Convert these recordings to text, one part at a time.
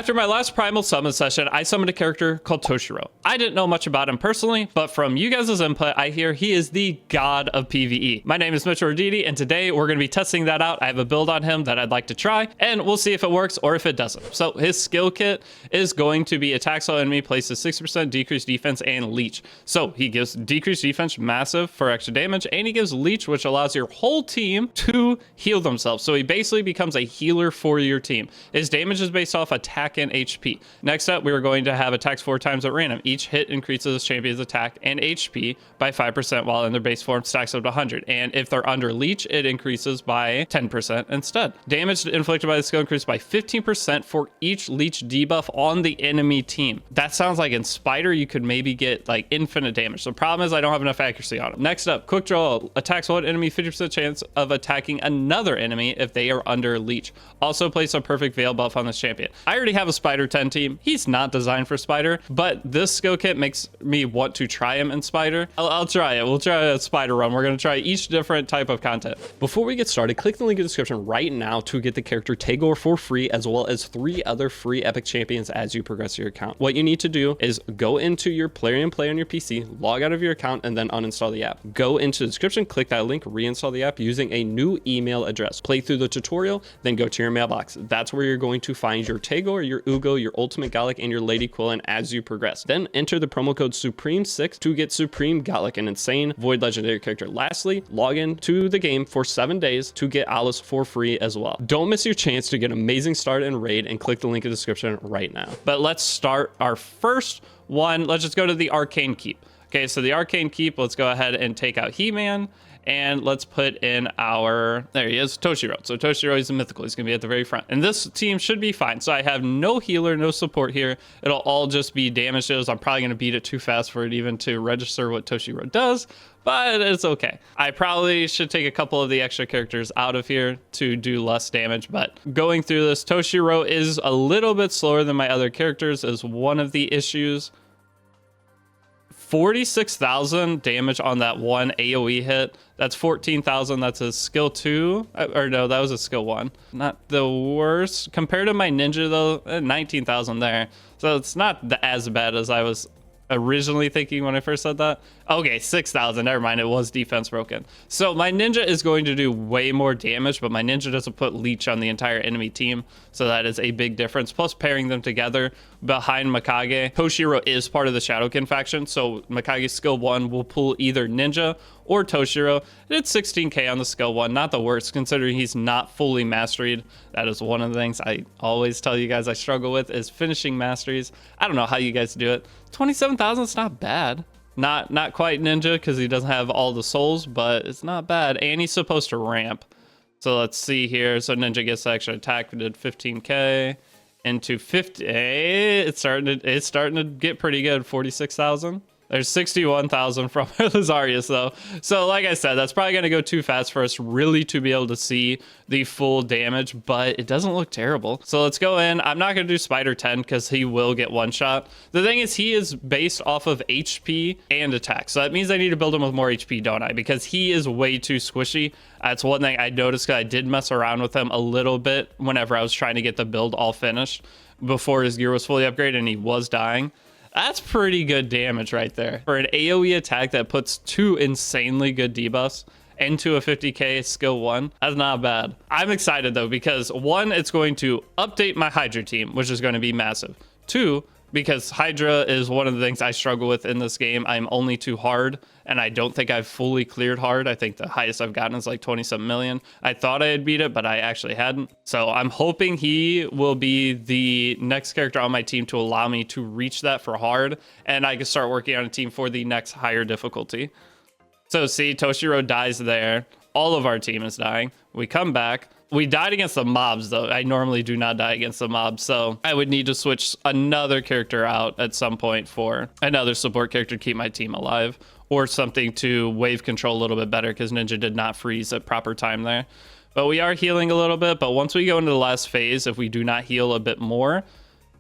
After my last primal summon session, I summoned a character called Toshiro. I didn't know much about him personally, but from you guys' input, I hear he is the god of PvE. My name is Mitchell Arditi, and today we're going to be testing that out. I have a build on him that I'd like to try, and we'll see if it works or if it doesn't. So his skill kit is going to be attack slow enemy, places 60% decreased defense, and leech. So he gives decreased defense, massive for extra damage, and he gives leech, which allows your whole team to heal themselves. So he basically becomes a healer for your team. His damage is based off attack and HP. Next up, we are going to have attacks 4 times at random. Each hit increases the champion's attack and HP by 5% while in their base form stacks up to 100. And if they're under leech, it increases by 10% instead. Damage inflicted by the skill increases by 15% for each leech debuff on the enemy team. That sounds like in Spider, you could maybe get like infinite damage. The problem is I don't have enough accuracy on him. Next up, quick draw attacks one enemy, 50% chance of attacking another enemy if they are under leech. Also place a perfect veil buff on this champion. I already have a Spider 10 team. He's not designed for Spider, but this skill kit makes me want to try him in Spider. I'll try it. We'll try a Spider run. We're going to try each different type of content. Before we get started, click the link in the description right now to get the character Tagoar for free, as well as 3 other free epic champions as you progress your account. What you need to do is go into your player and play on your PC, log out of your account, and then uninstall the app. Go into the description, click that link, reinstall the app using a new email address. Play through the tutorial, then go to your mailbox. That's where you're going to find your Tagoar, your Ugo, your Ultimate Gallic, and your Lady Quillen as you progress. Then enter the promo code Supreme6 to get Supreme Gallic, an insane void legendary character. Lastly, log in to the game for 7 days to get Alice for free as well. Don't miss your chance to get an amazing start in Raid, and click the link in the description right now. But let's start our first one. Let's just go to the Arcane Keep. Okay, so the Arcane Keep, let's go ahead and take out He-Man. And let's put in our, there he is, Toshiro. So Toshiro is a mythical. He's going to be at the very front. And this team should be fine. So I have no healer, no support here. It'll all just be damage deals. I'm probably going to beat it too fast for it even to register what Toshiro does, but it's okay. I probably should take a couple of the extra characters out of here to do less damage. But going through this, Toshiro is a little bit slower than my other characters is one of the issues. 46,000 damage on that one AoE hit. That's 14,000. That's a skill 2. Or no, that was a skill 1. Not the worst. Compared to my ninja though, 19,000 there. So it's not as bad as I was originally thinking when I first said that. Okay, 6,000, never mind, it was defense broken. So my ninja is going to do way more damage, but my ninja doesn't put leech on the entire enemy team, so that is a big difference. Plus pairing them together behind Mikage, Toshiro is part of the Shadowkin faction, so Mikage's skill 1 will pull either ninja or Toshiro. It's 16k on the skill 1, not the worst considering he's not fully masteried. That is one of the things I always tell you guys I struggle with is finishing masteries. I don't know how you guys do it. 27,000 is not bad. Not quite ninja because he doesn't have all the souls, but it's not bad. And he's supposed to ramp. So let's see here. So ninja gets extra attack. We did 15k into 50. It's starting to get pretty good. 46,000. There's 61,000 from Lazarius though. So like I said, that's probably going to go too fast for us really to be able to see the full damage, but it doesn't look terrible. So let's go in. I'm not going to do Spider 10 because he will get one shot. The thing is he is based off of HP and attack. So that means I need to build him with more HP, don't I? Because he is way too squishy. That's one thing I noticed because I did mess around with him a little bit whenever I was trying to get the build all finished before his gear was fully upgraded and he was dying. That's pretty good damage right there. For an AoE attack that puts 2 insanely good debuffs into a 50k skill 1, that's not bad. I'm excited though, because 1, it's going to update my Hydra team, which is going to be massive. 2, because Hydra is one of the things I struggle with in this game. I'm only too hard, and I don't think I've fully cleared hard. I think the highest I've gotten is like 27 million. I thought I had beat it, but I actually hadn't. So I'm hoping he will be the next character on my team to allow me to reach that for hard, and I can start working on a team for the next higher difficulty. So see, Toshiro dies there. All of our team is dying. We come back. We died against the mobs, though. I normally do not die against the mobs, so I would need to switch another character out at some point for another support character to keep my team alive, or something to wave control a little bit better because Ninja did not freeze at proper time there. But we are healing a little bit, but once we go into the last phase, if we do not heal a bit more,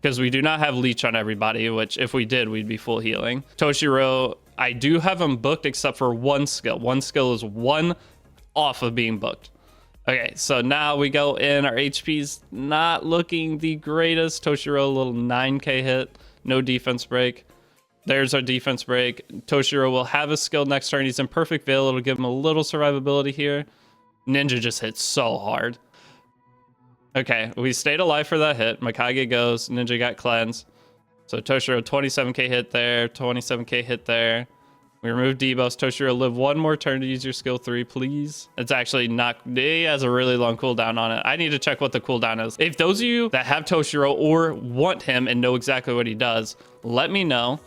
because we do not have leech on everybody, which if we did, we'd be full healing. Toshiro, I do have him booked except for one skill. One skill is 1 off of being booked. Okay, so now we go in. Our HP's not looking the greatest. Toshiro, a little 9k hit. No defense break. There's our defense break. Toshiro will have a skill next turn. He's in perfect veil. It'll give him a little survivability here. Ninja just hit so hard. Okay, we stayed alive for that hit. Mikage goes. Ninja got cleansed. So Toshiro, 27k hit there. 27k hit there. We remove debuffs. Toshiro, live one more turn to use your skill 3, please. It's actually not... He has a really long cooldown on it. I need to check what the cooldown is. If those of you that have Toshiro or want him and know exactly what he does, let me know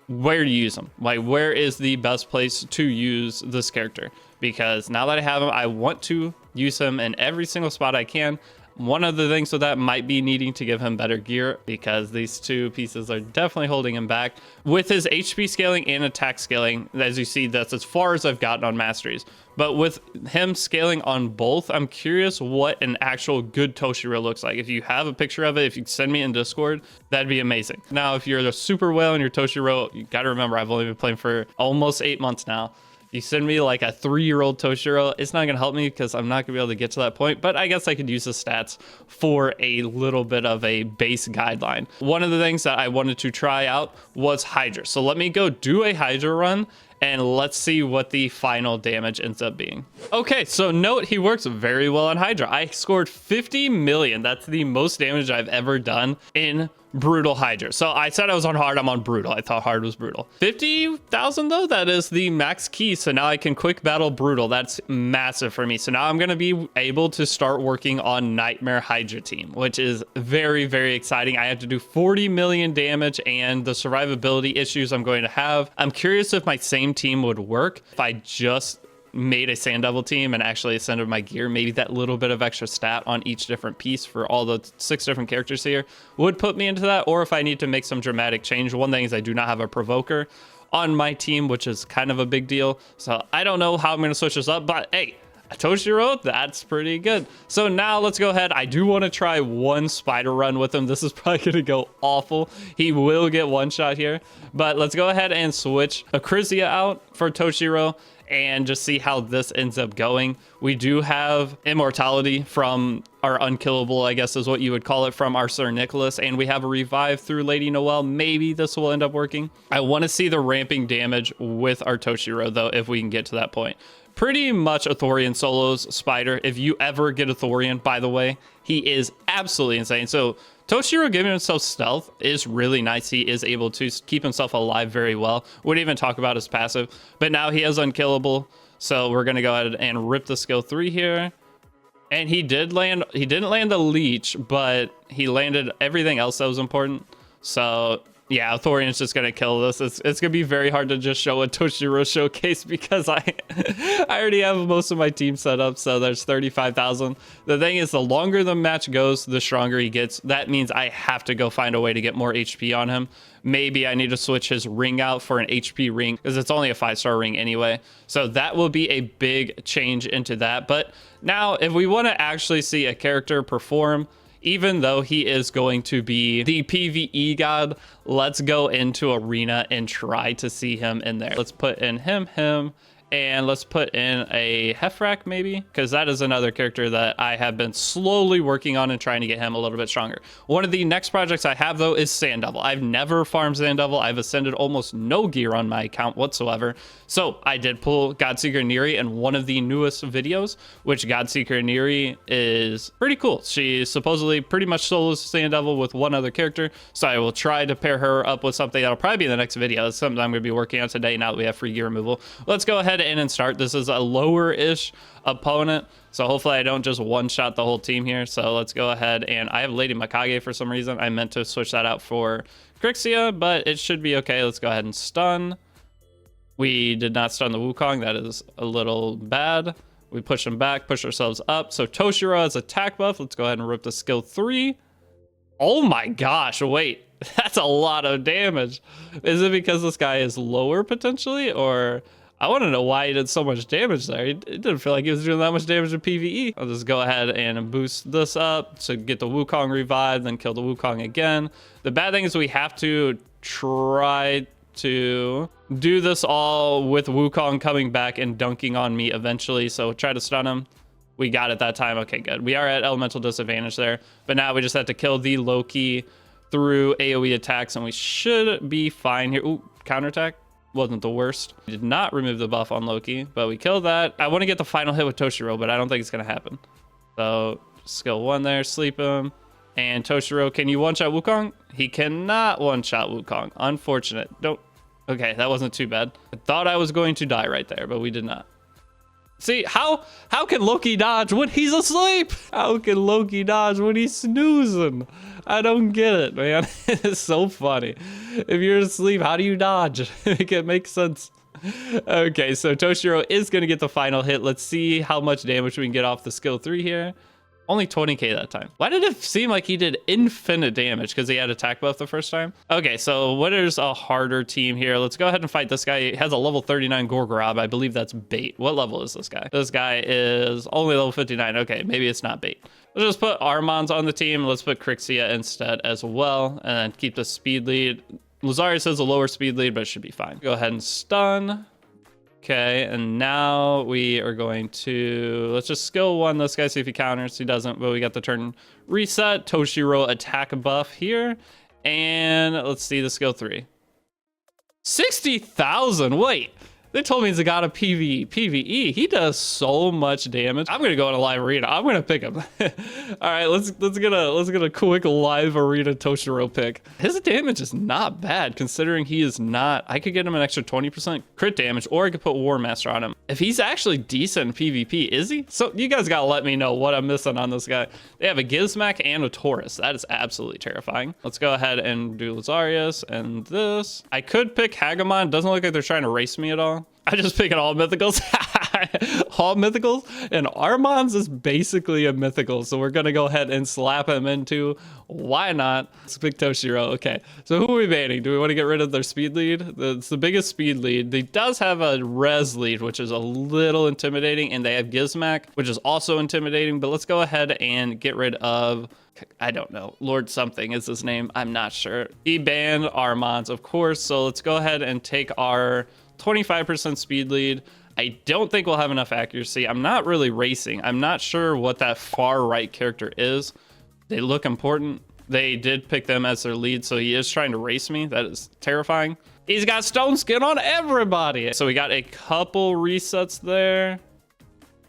where to use him. Like, where is the best place to use this character? Because now that I have him, I want to use him in every single spot I can. One of the things with that might be needing to give him better gear, because these two pieces are definitely holding him back. With his HP scaling and attack scaling, as you see, that's as far as I've gotten on masteries. But with him scaling on both, I'm curious what an actual good Toshiro looks like. If you have a picture of it, if you send me in Discord, that'd be amazing. Now, if you're the super whale and you're Toshiro, you gotta remember, I've only been playing for almost 8 months now. You send me like a 3-year-old Toshiro, it's not going to help me because I'm not going to be able to get to that point, but I guess I could use the stats for a little bit of a base guideline. One of the things that I wanted to try out was Hydra. So let me go do a Hydra run and let's see what the final damage ends up being. Okay, so note he works very well on Hydra. I scored 50 million. That's the most damage I've ever done in Brutal Hydra. So I said I was on hard, I'm on brutal. I thought hard was brutal. 50,000 though, that is the max key. So now I can quick battle brutal. That's massive for me. So now I'm going to be able to start working on Nightmare Hydra team, which is very, very exciting. I have to do 40 million damage and the survivability issues I'm going to have. I'm curious if my same team would work if I just made a Sand Devil team and actually ascended my gear. Maybe that little bit of extra stat on each different piece for all the 6 different characters here would put me into that. Or if I need to make some dramatic change. One thing is I do not have a provoker on my team, which is kind of a big deal. So I don't know how I'm going to switch this up, but hey, Toshiro, that's pretty good. So now let's go ahead. I do want to try one spider run with him. This is probably going to go awful. He will get one shot here, but let's go ahead and switch Acrisia out for Toshiro and just see how this ends up going. We do have immortality from our unkillable, I guess is what you would call it, from our Sir Nicholas, and we have a revive through Lady Noelle. Maybe this will end up working. I want to see the ramping damage with our Toshiro though, if we can get to that point. Pretty much a Thorian solos spider. If you ever get a Thorian, by the way, he is absolutely insane. So Toshiro giving himself stealth is really nice. He is able to keep himself alive very well. Wouldn't even talk about his passive, but now he is unkillable. So we're going to go ahead and rip the skill 3 here. And he didn't land the leech, but he landed everything else that was important. So yeah, Thorian's just going to kill this. It's going to be very hard to just show a Toshiro showcase because I already have most of my team set up. So there's 35,000. The thing is, the longer the match goes, the stronger he gets. That means I have to go find a way to get more HP on him. Maybe I need to switch his ring out for an HP ring because it's only a 5-star ring anyway. So that will be a big change into that. But now if we want to actually see a character perform, even though he is going to be the PVE god, let's go into arena and try to see him in there. Let's put in him, and let's put in a Hefrak maybe, because that is another character that I have been slowly working on and trying to get him a little bit stronger. One of the next projects I have though is Sand Devil. I've never farmed Sand Devil. I've ascended almost no gear on my account whatsoever. So I did pull Godseeker Neri in one of the newest videos, which Godseeker Neri is pretty cool. She supposedly pretty much solos Sand Devil with one other character. So I will try to pair her up with something that'll probably be in the next video. It's something I'm going to be working on today now that we have free gear removal. Let's go ahead and start. This is a lower-ish opponent, so hopefully I don't just one-shot the whole team here. So let's go ahead, and I have Lady Mikage for some reason. I meant to switch that out for Crixia, but it should be okay. Let's go ahead and stun. We did not stun the Wukong. That is a little bad. We push him back, push ourselves up. So Toshiro has attack buff. Let's go ahead and rip the skill 3. Oh my gosh, wait. That's a lot of damage. Is it because this guy is lower potentially, or I want to know why he did so much damage there. It didn't feel like he was doing that much damage in PvE. I'll just go ahead and boost this up to get the Wukong revived, then kill the Wukong again. The bad thing is we have to try to do this all with Wukong coming back and dunking on me eventually. So try to stun him. We got it that time. Okay, good. We are at elemental disadvantage there, but now we just have to kill the Loki through AoE attacks, and we should be fine here. Ooh, counterattack. Wasn't the worst. We did not remove the buff on Loki, but we killed that. I want to get the final hit with Toshiro, but I don't think it's going to happen. So skill 1 there, sleep him. And Toshiro, can you one-shot Wukong? He cannot one-shot Wukong. Unfortunate. Don't. Okay, that wasn't too bad. I thought I was going to die right there, but we did not. See, how can Loki dodge when he's asleep? How can Loki dodge when he's snoozing? I don't get it, man. It's so funny. If you're asleep, how do you dodge? It makes sense. Okay, so Toshiro is going to get the final hit. Let's see how much damage we can get off the skill 3 here. Only 20k that time. Why did it seem like he did infinite damage? Because he had attack buff the first time? Okay, so what is a harder team here? Let's go ahead and fight this guy. He has a level 39 Gorgorob. I believe that's bait. What level is this guy? This guy is only level 59. Okay, maybe it's not bait. Let's just put Armand's on the team. Let's put Crixia instead as well. And then keep the speed lead. Lazarius has a lower speed lead, but it should be fine. Go ahead and stun. Okay, and now we are going to, let's just skill 1 this guy, see if he counters. He doesn't, but we got the turn reset. Toshiro attack buff here. And let's see the skill 3. 60,000, wait. They told me he's got a PVE. PVE, he does so much damage. I'm gonna go in a live arena. I'm gonna pick him. All right, let's get a quick live arena Toshiro pick. His damage is not bad considering he is not. I could get him an extra 20% crit damage, or I could put War Master on him. If he's actually decent in PvP, is he? So you guys gotta let me know what I'm missing on this guy. They have a Gizmak and a Taurus. That is absolutely terrifying. Let's go ahead and do Lazarius and this. I could pick Hagamon. Doesn't look like they're trying to race me at all. I just pick all mythicals. All mythicals, and Armand's is basically a mythical, so we're gonna go ahead and slap him into. Why not? Let's pick Toshiro. Okay, so who are we banning? Do we want to get rid of their speed lead? It's the biggest speed lead. He does have a res lead, which is a little intimidating, and they have Gizmak, which is also intimidating, but let's go ahead and get rid of, I don't know, Lord something is his name, I'm not sure. He banned Armand's, of course, so let's go ahead and take our 25% speed lead. I don't think we'll have enough accuracy. I'm not really racing. I'm not sure what that far right character is. They look important. They did pick them as their lead, so he is trying to race me. That is terrifying. He's got stone skin on everybody. So we got a couple resets there,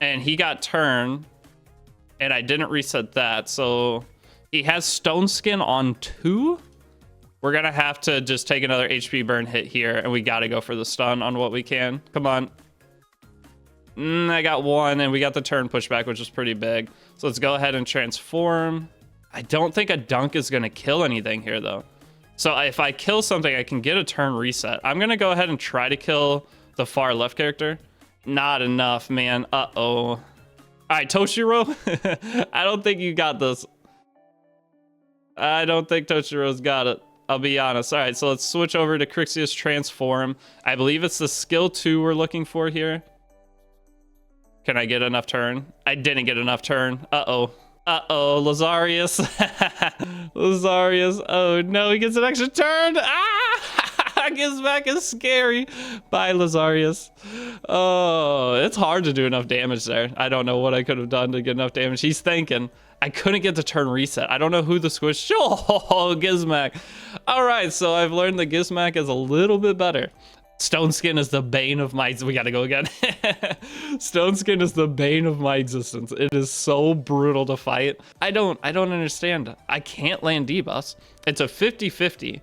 and he got turn, and I didn't reset that. So he has stone skin on 2. We're gonna have to just take another HP burn hit here, and we gotta go for the stun on what we can. Come on. I got 1, and we got the turn pushback, which is pretty big. So let's go ahead and transform. I don't think a dunk is gonna kill anything here, though. So if I kill something, I can get a turn reset. I'm gonna go ahead and try to kill the far left character. Not enough, man. Uh-oh. All right, Toshiro. I don't think you got this. I don't think Toshiro's got it. I'll be honest. All right, so let's switch over to Crixia's transform. I believe it's the skill 2 we're looking for here. Can I get enough turn? I didn't get enough turn. Uh-oh. Uh-oh, Lazarius. Lazarius. Oh, no, he gets an extra turn. Ah! Gizmak is scary. Bye, Lazarius. Oh, it's hard to do enough damage there. I don't know what I could have done to get enough damage. He's thinking. I couldn't get the turn reset. I don't know who the squish. Oh, Gizmak. All right, so I've learned that Gizmak is a little bit better. Stone skin is the bane of my, we gotta go again. Stone skin is the bane of my existence. It is so brutal to fight. I don't understand. I can't land debuffs. It's a 50-50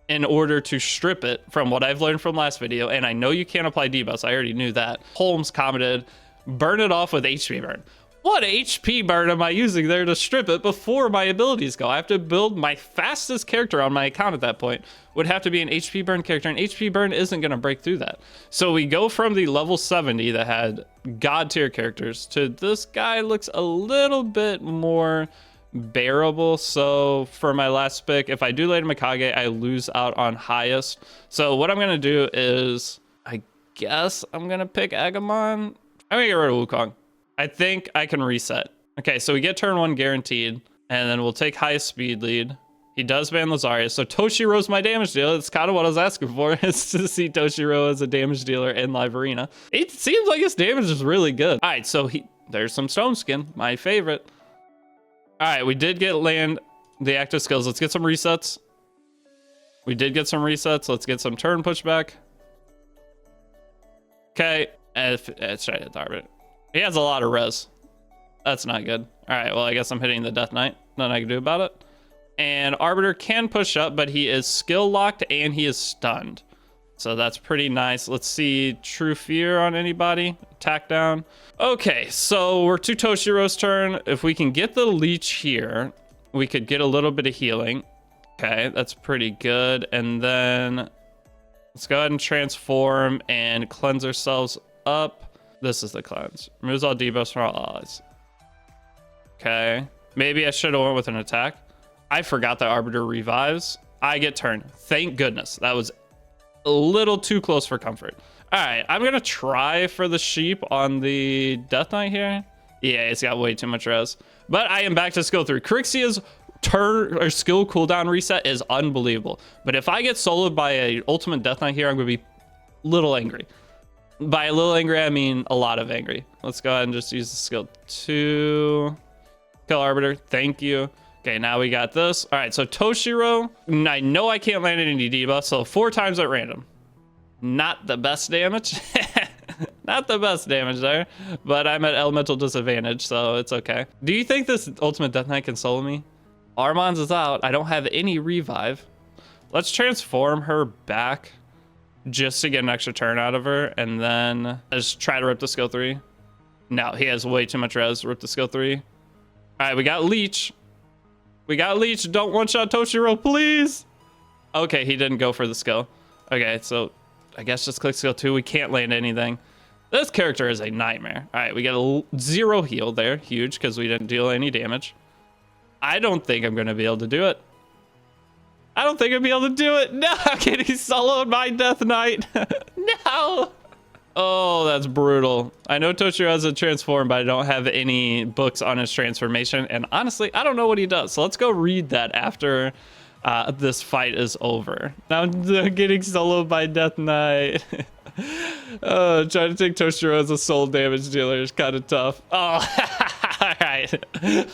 in order to strip it, from what I've learned from last video. And I know you can't apply debuffs. I already knew that. Holmes commented, burn it off with HP burn. What HP burn am I using there to strip it before my abilities go? I have to build my fastest character on my account at that point. Would have to be an HP burn character, and HP burn isn't going to break through that. So we go from the level 70 that had god tier characters to this guy looks a little bit more bearable. So for my last pick, if I do Lady Mikage, I lose out on highest. So what I'm going to do is, I guess I'm going to pick Agamon. I'm going to get rid of Wukong. I think I can reset. Okay, so we get turn 1 guaranteed, and then we'll take highest speed lead. He does ban Lazarius, so Toshiro's my damage dealer. That's kind of what I was asking for, is to see Toshiro as a damage dealer in live arena. It seems like his damage is really good. All right, so There's some stone skin, my favorite. All right, we did get land the active skills. Let's get some resets. We did get some resets. Let's get some turn pushback. Okay, let's try to hit the Arbiter. He has a lot of res. That's not good. All right, well, I guess I'm hitting the Death Knight. Nothing I can do about it. And Arbiter can push up, but he is skill locked and he is stunned. So that's pretty nice. Let's see True Fear on anybody. Attack down. Okay, so we're to Toshiro's turn. If we can get the leech here, we could get a little bit of healing. Okay, that's pretty good. And then let's go ahead and transform and cleanse ourselves up. This is the cleanse. Removes all debuffs from all allies. Okay, maybe I should have went with an attack. I forgot that Arbiter revives. I get turned. Thank goodness. That was a little too close for comfort. All right, I'm gonna try for the sheep on the Death Knight here. Yeah, it's got way too much res. But I am back to skill 3. Crixia's turn or skill cooldown reset is unbelievable. But if I get soloed by a ultimate Death Knight here, I'm gonna be a little angry. By a little angry, I mean a lot of angry. Let's go ahead and just use the skill 2. Kill Arbiter, thank you. Okay, now we got this. All right, so Toshiro, I know I can't land any debuffs, so 4 times at random. Not the best damage. Not the best damage there, but I'm at elemental disadvantage, so it's okay. Do you think this ultimate Death Knight can solo me? Armand's is out. I don't have any revive. Let's transform her back just to get an extra turn out of her, and then just try to rip the skill 3. No, he has way too much res. Rip the skill 3. All right, we got leech. We got leech. Don't one-shot Toshiro, please. Okay, he didn't go for the skill. Okay, so I guess just click skill 2. We can't land anything. This character is a nightmare. All right, we got a 0 heal there. Huge, because we didn't deal any damage. I don't think I'm going to be able to do it. I don't think I'll be able to do it. No, I'm getting soloed by Death Knight. No. Oh, that's brutal. I know Toshiro has a transform, but I don't have any books on his transformation. And honestly, I don't know what he does. So let's go read that after this fight is over. Now I'm getting soloed by Death Knight. Trying to take Toshiro as a soul damage dealer is kind of tough. Oh, all right.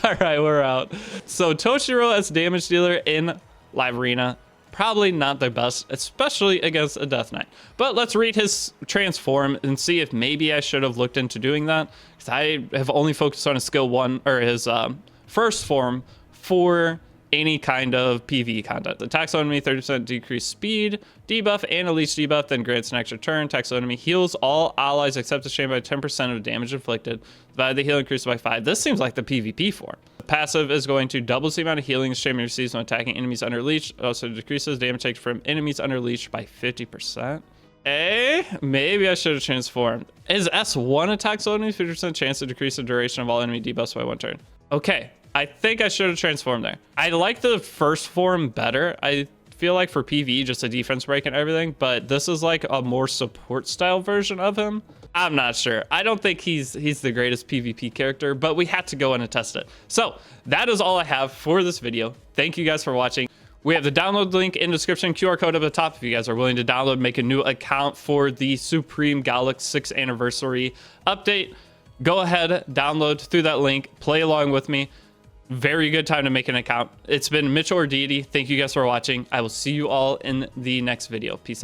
All right, we're out. So Toshiro as damage dealer in Live Arena. Probably not the best, especially against a Death Knight. But let's read his transform and see if maybe I should have looked into doing that. Because I have only focused on his skill 1, or his first form for any kind of PvE content. Attacks enemy, 30% decreased speed, debuff, and a leech debuff, then grants an extra turn. Attacks enemy, heals all allies except the chain by 10% of damage inflicted. Divide the heal increased by 5. This seems like the PvP form. The passive is going to double the amount of healing the champion receives when attacking enemies under leech. Also decreases damage taken from enemies under leech by 50%. Maybe I should have transformed. His S1 attacks enemy, 50% chance to decrease the duration of all enemy debuffs by 1 turn. Okay, I think I should have transformed there. I like the first form better. I feel like for PvE, just a defense break and everything, but this is like a more support style version of him. I'm not sure. I don't think he's the greatest PvP character, but we had to go in and test it. So that is all I have for this video. Thank you guys for watching. We have the download link in the description, QR code up at the top if you guys are willing to download, make a new account for the Supreme Galac's 6th anniversary update. Go ahead, download through that link, play along with me. Very good time to make an account. It's been Mitchell or Deity. Thank you guys for watching. I will see you all in the next video. Peace out.